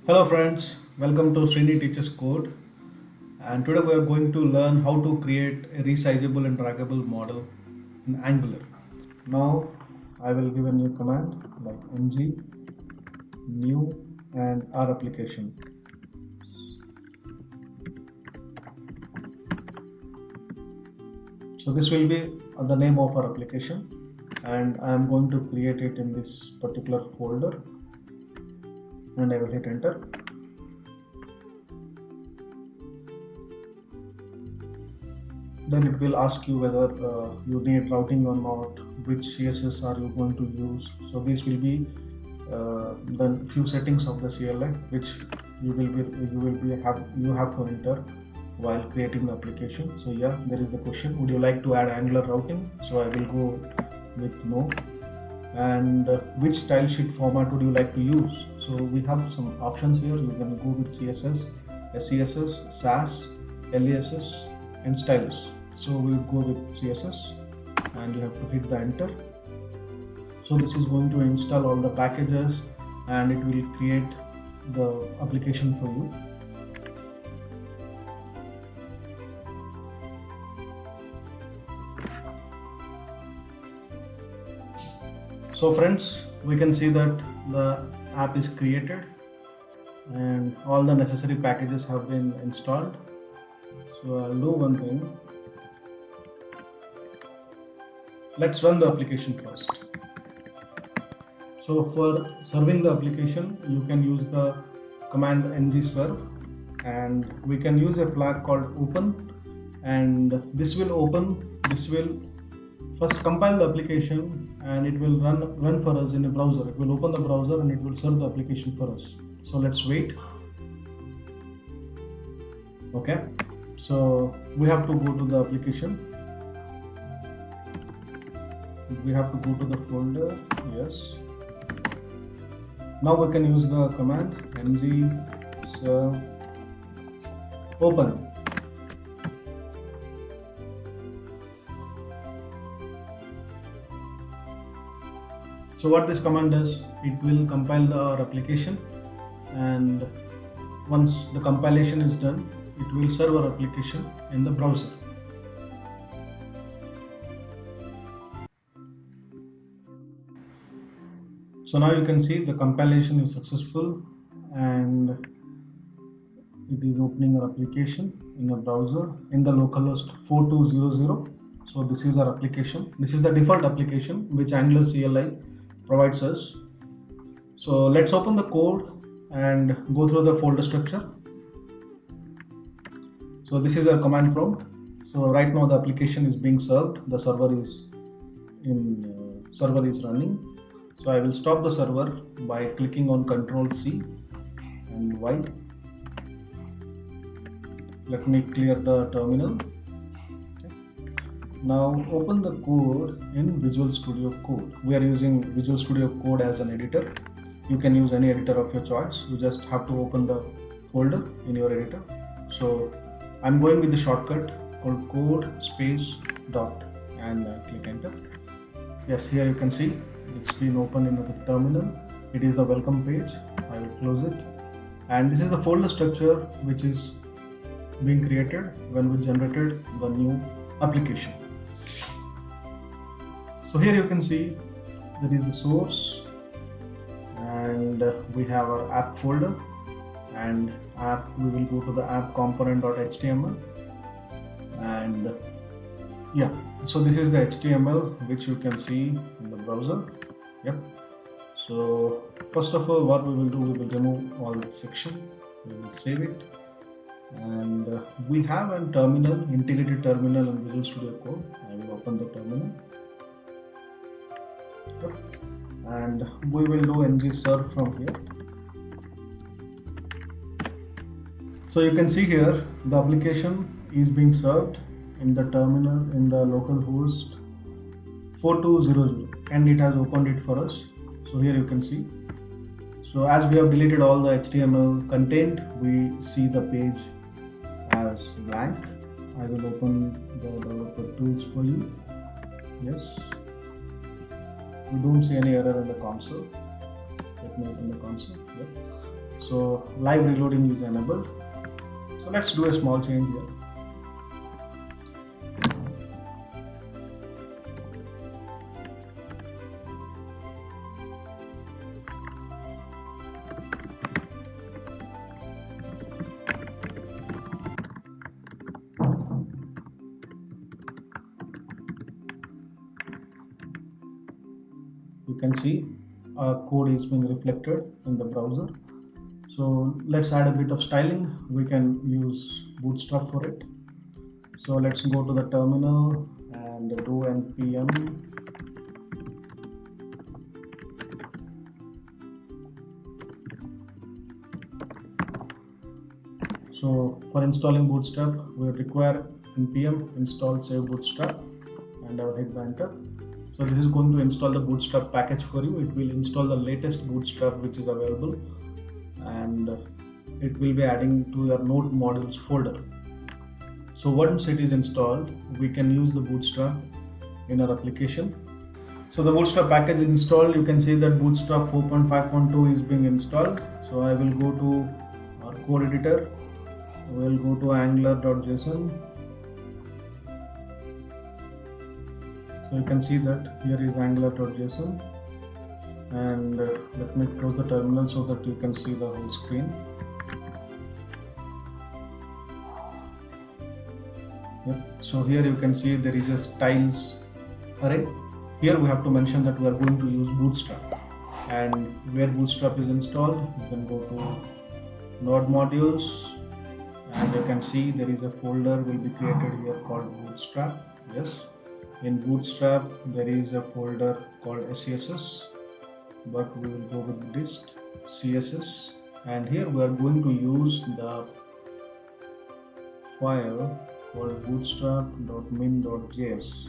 Hello friends, welcome to Srini Teaches Code, and today we are going to learn how to create a resizable and draggable model in Angular. Now I will give a new command like ng new and our application. So this will be the name of our application, and I am going to create it in this particular folder, and I will hit enter. Then it will ask you whether you need routing or not, which CSS are you going to use. So these will be the few settings of the CLI which you have to enter while creating the application. So yeah, there is the question, would you like to add Angular routing? So I will go with no. And which style sheet format would you like to use? So we have some options here. You can go with CSS, SCSS, SAS, LESS and stylus. So we'll go with CSS and you have to hit the enter. So this is going to install all the packages and it will create the application for you. So friends, we can see that the app is created and all the necessary packages have been installed. So I'll do one thing. Let's run the application first. So for serving the application, you can use the command ng-serve, and we can use a flag called open, and this will first compile the application and it will run for us in a browser. It will open the browser and it will serve the application for us. So let's wait. Okay, so we have to go to the application. We have to go to the folder. Yes. Now we can use the command ng-serve open. So what this command does, it will compile our application, and once the compilation is done, it will serve our application in the browser. So now you can see the compilation is successful and it is opening our application in a browser in the localhost 4200. So this is our application. This is the default application which Angular CLI provides us. So let's open the code and go through the folder structure. So this is our command prompt. So right now the application is being served. The server is running. So I will stop the server by clicking on Ctrl C and Y. Let me clear the terminal. Okay. Now open the code in Visual Studio Code. We are using Visual Studio Code as an editor. You can use any editor of your choice. You just have to open the folder in your editor. So I'm going with the shortcut called code space dot and click enter. Yes, here you can see it's been opened in the terminal. It is the welcome page. I will close it. And this is the folder structure which is being created when we generated the new application. So here you can see there is the source, and we have our app folder, and we will go to the app component.html, and yeah, so this is the HTML which you can see in the browser. Yep. So first of all, what we will do, we will remove all this section. We will save it, and we have a terminal, integrated terminal in Visual Studio Code. I will open the terminal. Yep. And we will do ng-serve from here. So you can see here the application is being served in the terminal in the localhost 4200, and it has opened it for us. So here you can see. So as we have deleted all the HTML content, we see the page as blank. I will open the developer tools for you. Yes. We don't see any error in the console. Let me open the console. Yep. So live reloading is enabled. So let's do a small change here. You can see our code is being reflected in the browser. So let's add a bit of styling. We can use Bootstrap for it. So let's go to the terminal and do npm So for installing Bootstrap, we require npm install save bootstrap, and I will hit the enter. So this is going to install the Bootstrap package for you. It will install the latest Bootstrap which is available, and it will be adding to your node modules folder. So once it is installed, we can use the Bootstrap in our application. So the Bootstrap package is installed. You can see that Bootstrap 4.5.2 is being installed. So I will go to our code editor. We'll go to angular.json. So you can see that here is angular.json, and let me close the terminal so that you can see the whole screen. Yep. So here you can see there is a styles array. Here we have to mention that we are going to use Bootstrap, and where Bootstrap is installed, you can go to node modules, and you can see there is a folder will be created here called Bootstrap. Yes, in Bootstrap there is a folder called SCSS, but we will go with dist CSS, and here we are going to use the file called bootstrap.min.js.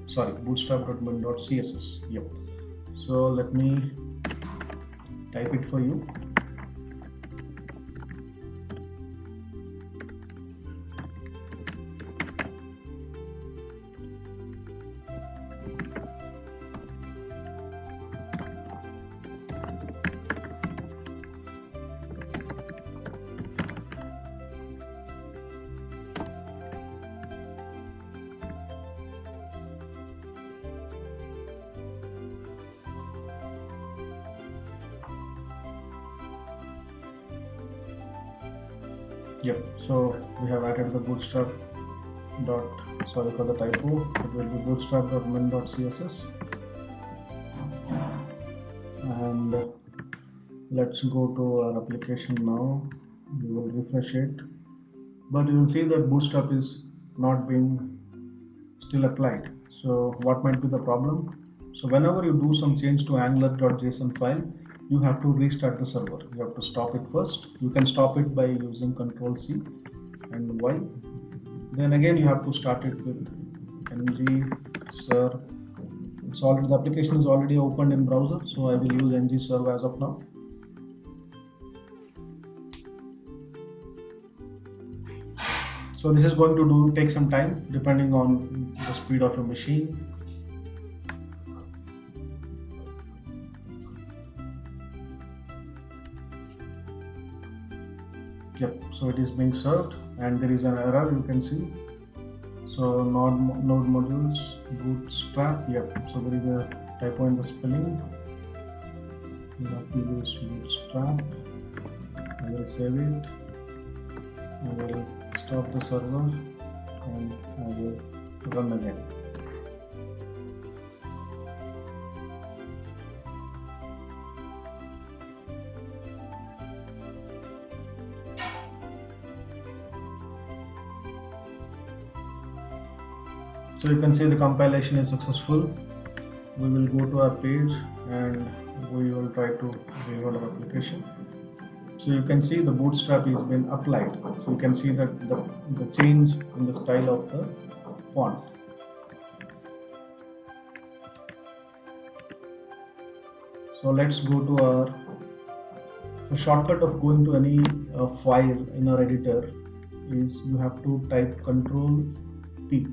Sorry, bootstrap.min.css. Yep. So let me type it for you. Yep, so we have added the bootstrap sorry for the typo, it will be bootstrap.min.css, and let's go to our application now. We will refresh it, but you will see that Bootstrap is not being still applied. So what might be the problem? So whenever you do some change to angular.json file, you have to restart the server. You have to stop it first. You can stop it by using Ctrl+C and Y. Then again you have to start it with ng-serve. It's already, the application is already opened in browser, so I will use ng-serve as of now. So this is going to take some time depending on the speed of your machine. Yep, so it is being served, and there is an error you can see. So node modules bootstrap. Yep, so there is a typo in the spelling. You have to use bootstrap. I will save it. I will stop the server and I will run again. So you can see the compilation is successful. We will go to our page and we will try to reload our application. So you can see the bootstrap is been applied. So you can see that the change in the style of the font. So let's go to our shortcut of going to any file in our editor is you have to type Ctrl+T,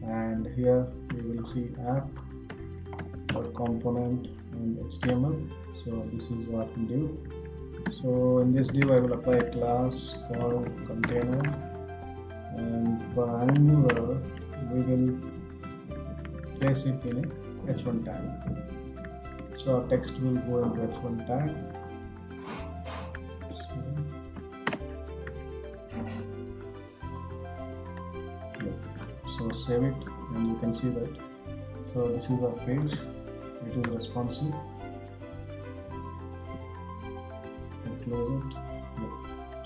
and here we will see app, our component and HTML. So this is our div. So in this div I will apply a class called container, and for Angular we will place it in a h1 tag. So our text will go into h1 tag. So save it, and you can see that. So this is our page. It is responsive. And close it.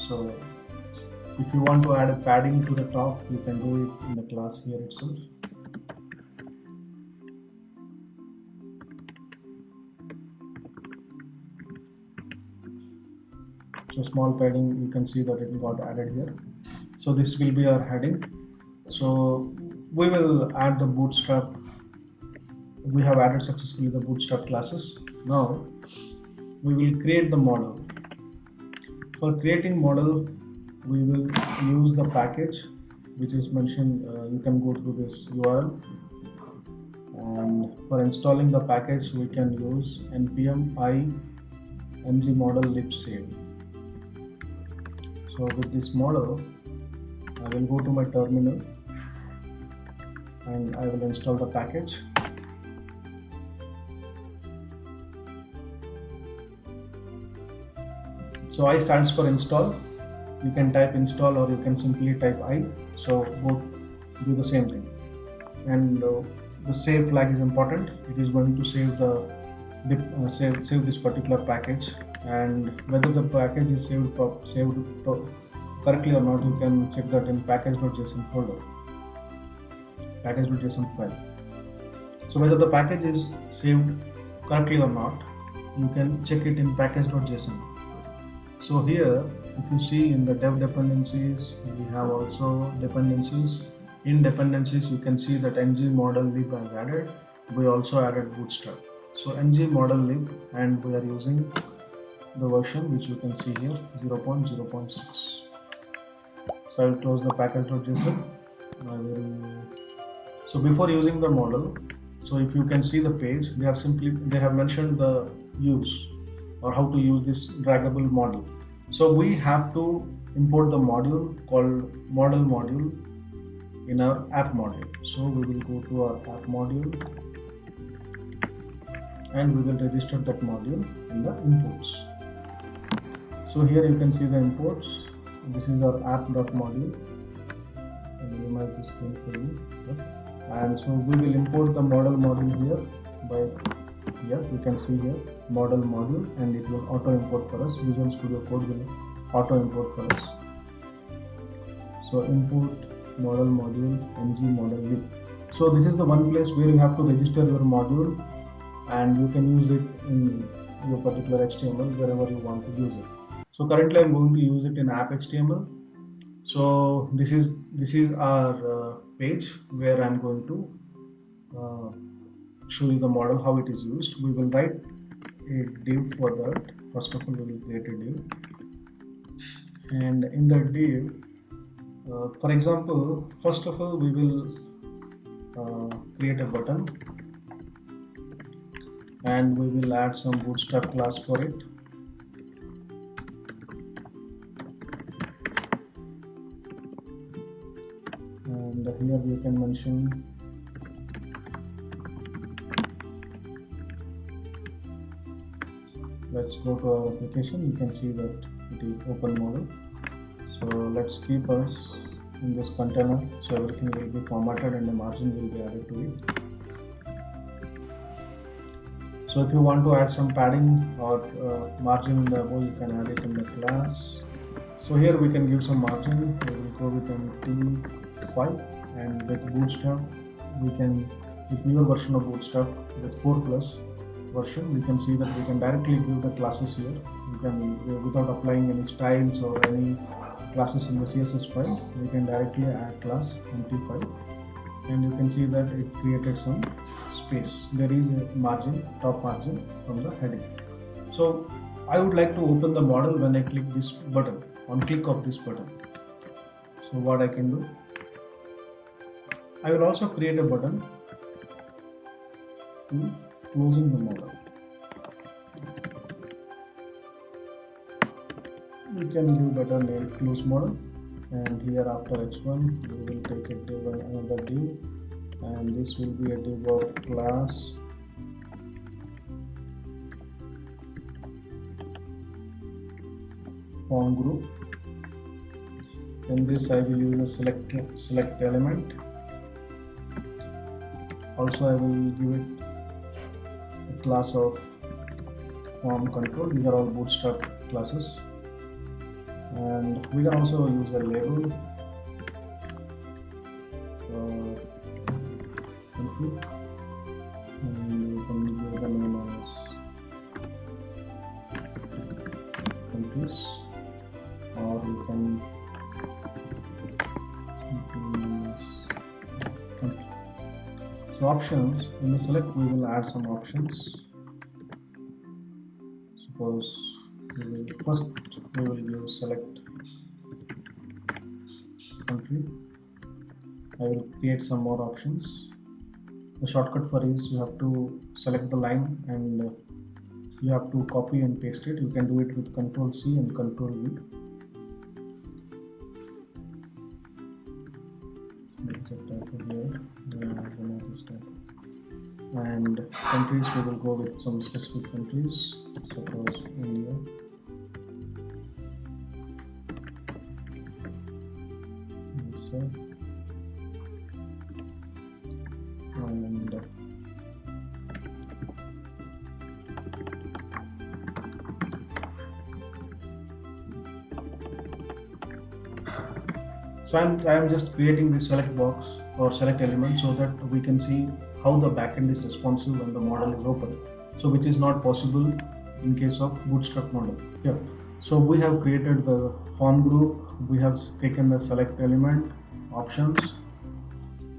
So if you want to add a padding to the top, you can do it in the class here itself. So small padding, you can see that it got added here. So this will be our heading. So we will add the bootstrap. We have added successfully the bootstrap classes. Now we will create the model. For creating model, we will use the package which is mentioned. You can go through this URL, and for installing the package we can use npm i ngModel lib save. So with this model I will go to my terminal and I will install the package. So I stands for install. You can type install or you can simply type I. So both do the same thing. And the save flag is important. It is going to save the save this particular package, and whether the package is saved correctly or not, you can check that in package.json folder, package.json file. So whether the package is saved correctly or not, you can check it in package.json. So here, if you see in the dev dependencies, we have also dependencies. In dependencies, you can see that ngModel lib is added. We also added bootstrap. So ngModel lib, and we are using the version which you can see here, 0.0.6. So I will close the package.json. So before using the model, so if you can see the page, they have mentioned the use or how to use this draggable model. So we have to import the module called model module in our app module. So we will go to our app module and we will register that module in the imports. So here you can see the imports. This is our app.module. Minimize the screen for you. And so we will import the model module here by here. You can see here model module, and it will auto import for us. Visual Studio Code will auto import for us. So import model module ngModel lib. So this is the one place where you have to register your module, and you can use it in your particular HTML wherever you want to use it. So currently I'm going to use it in app HTML. So this is our page where I'm going to show you the model, how it is used. We will write a div for that. First of all, we will create a div, and in the div, for example, first of all we will create a button, and we will add some bootstrap class for it. And here we can mention let's go to our application. You can see that it is open model. So let's keep us in this container, so everything will be formatted and a margin will be added to it. So if you want to add some padding or margin in the above, you can add it in the class. So here we can give some margin. We will go with MT5, and with Bootstrap we can, with newer version of Bootstrap with 4+ version, we can see that we can directly give the classes here. You can, without applying any styles or any classes in the CSS file, we can directly add class MT5, and you can see that it created some space. There is a margin, top margin from the heading. So I would like to open the model when I click this button, on click of this button. So what I can do, I will also create a button to closing the model. We can give better name close model, and here after h1 we will take a div, another div, and this will be a div of class form group. In this I will use a select element. Also I will give it a class of form control. These are all bootstrap classes. And we can also use a label input, and we can give the name as countries, or we can so options. In the select we will add some options. Suppose first we will give select country. I will create some more options. The shortcut for is you have to select the line and you have to copy and paste it. You can do it with Ctrl C and Ctrl V. And countries, we will go with some specific countries, suppose India. And so I am just creating this select box or select element so that we can see how the backend is responsive when the model is open. So which is not possible in case of bootstrap model. Yeah. So we have created the form group. We have taken the select element options.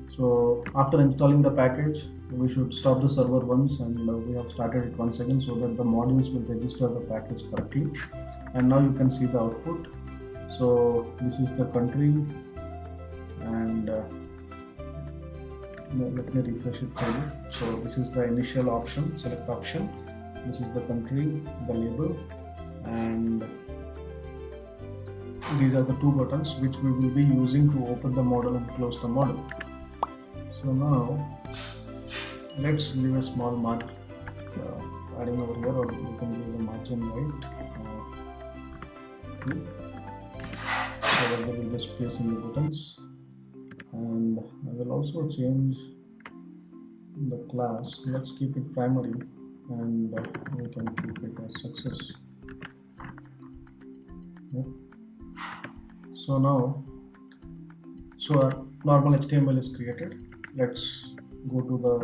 So after installing the package, we should stop the server once, and we have started it once again so that the modules will register the package correctly. And now you can see the output. So this is the country, and let me refresh it for you. So this is the initial option, select option. This is the country, the label, and these are the two buttons which we will be using to open the model and close the model. So now let's give a small mark adding over here, or you can give the margin right so that there will be space in the buttons. And I will also change the class. Let's keep it primary, and we can keep it as success. Yeah. So now, our normal HTML is created. Let's go to the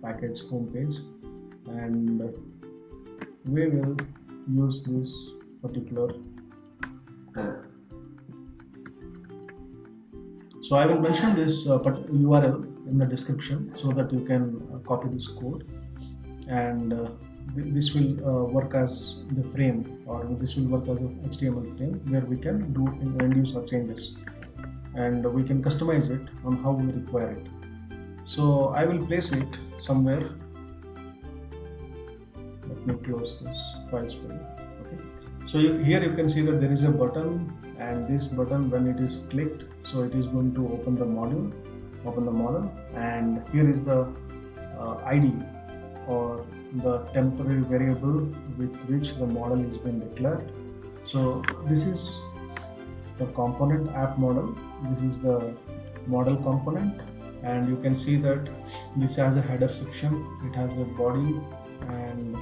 package home page, and we will use this particular code. So I will mention this URL in the description so that you can copy this code, and this will work as the frame, or this will work as an HTML frame where we can do end user changes, and we can customize it on how we require it. So I will place it somewhere. Let me close this files for you. Okay. So here you can see that there is a button, and this button, when it is clicked, so it is going to open the model, and here is the ID, or the temporary variable with which the model is being declared. So this is the component app model. This is the model component, and you can see that this has a header section, it has a body, and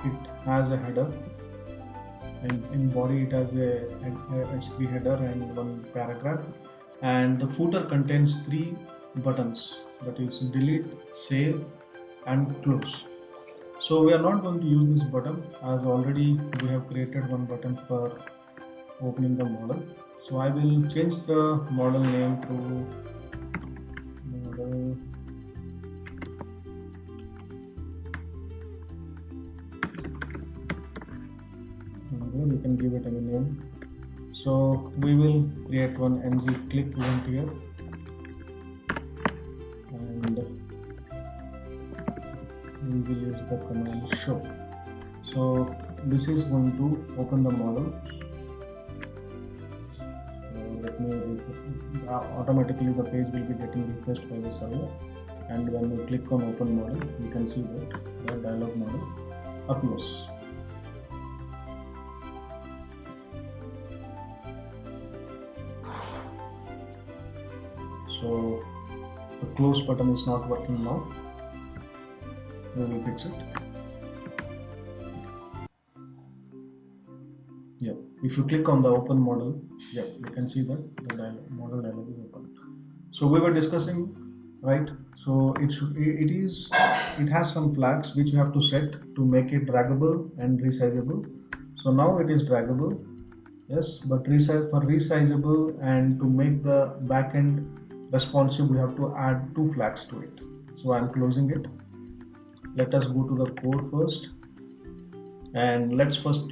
it has a header, and in body it has a h3 header and one paragraph, and the footer contains 3 buttons, that is delete, save, and close. So we are not going to use this button, as already we have created one button for opening the model. So I will change the model name to model and you can give it any name. So we will create one ng click event here, and we will use the command show. So this is going to open the model. Let me automatically the page will be getting refreshed by the server, and when we click on open model, you can see that the dialog model appears. So the close button is not working now. We will fix it. Yeah, if you click on the open model, yeah, you can see that the model dialog is open. So we were discussing, right? So it has some flags which you have to set to make it draggable and resizable. So now it is draggable, yes, but for resizable and to make the backend responsive, we have to add two flags to it. So I'm closing it. Let us go to the code first, and let's first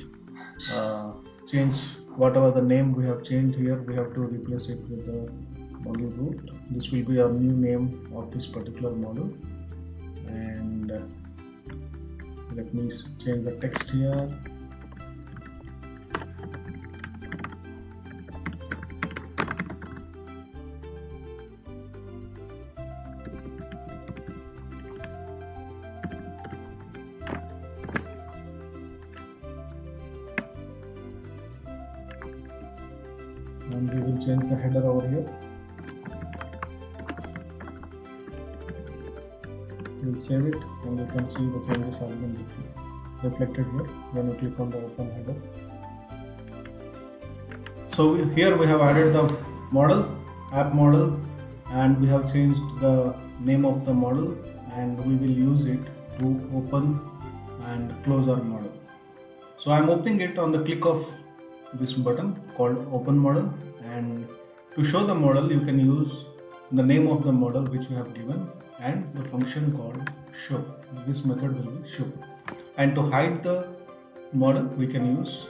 change whatever the name we have changed here. We have to replace it with the model root. This will be our new name of this particular model, and let me change the text here. And we will change the header over here. We'll save it, and you can see the changes have been reflected here when you click on the open header. So here we have added the model, app model, and we have changed the name of the model, and we will use it to open and close our model. So I'm opening it on the click of this button called open model, and to show the model you can use the name of the model which you have given and the function called show. This method will be show, and to hide the model we can use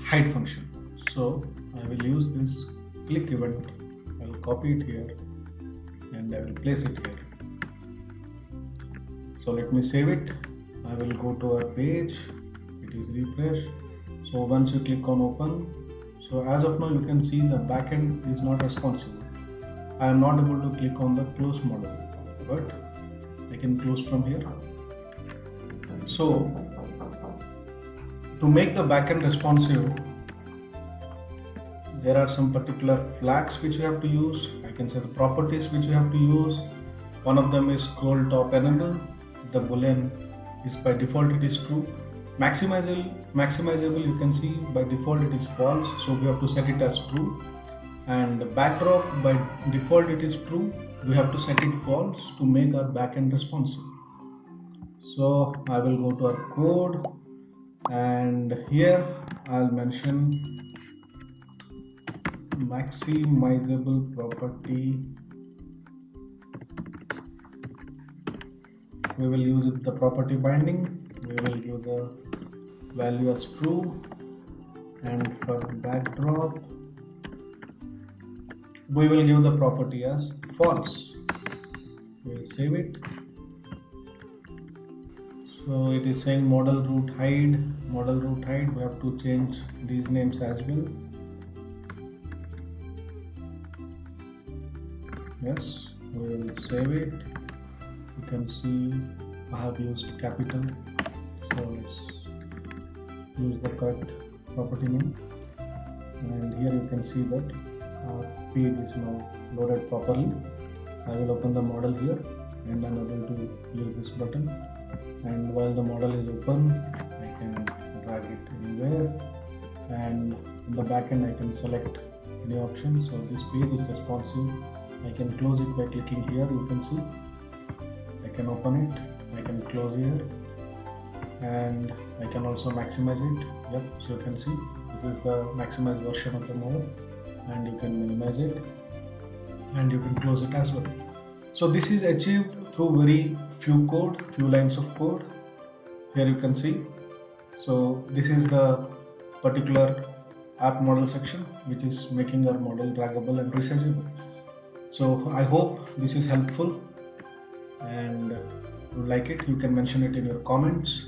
hide function. So I will use this click event. I will copy it here and I will place it here. So let me save it. I will go to our page. It is refresh. So once you click on open, so as of now you can see the backend is not responsive. I am not able to click on the close model, but I can close from here. So to make the backend responsive, there are some particular flags which you have to use. I can say the properties which you have to use. One of them is scroll top enable. The boolean is by default it is true. Maximizable, you can see by default it is false, so we have to set it as true. And backdrop, by default it is true, we have to set it false to make our backend responsive. So I will go to our code, and here I'll mention maximizable property. We will use the property binding. We will give the value as true, and for backdrop we will give the property as false. We will save it. So it is saying model root hide. We have to change these names as well. Yes, we will save it. You can see I have used capital. So let's use the correct property name, and here you can see that our page is now loaded properly. I will open the model here, and I'm able to use this button, and while the model is open I can drag it anywhere, and in the backend I can select any option. So this page is responsive. I can close it by clicking here. You can see I can open it, I can close here, and I can also maximize it. Yep, so you can see this is the maximized version of the model, and you can minimize it, and you can close it as well. So this is achieved through very few lines of code. Here you can see. So this is the particular app model section which is making our model draggable and resizable. So I hope this is helpful, and like it, you can mention it in your comments,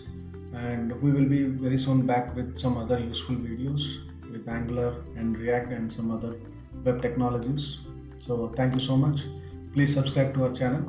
and we will be very soon back with some other useful videos with Angular and React and some other web technologies. So thank you so much. Please subscribe to our channel.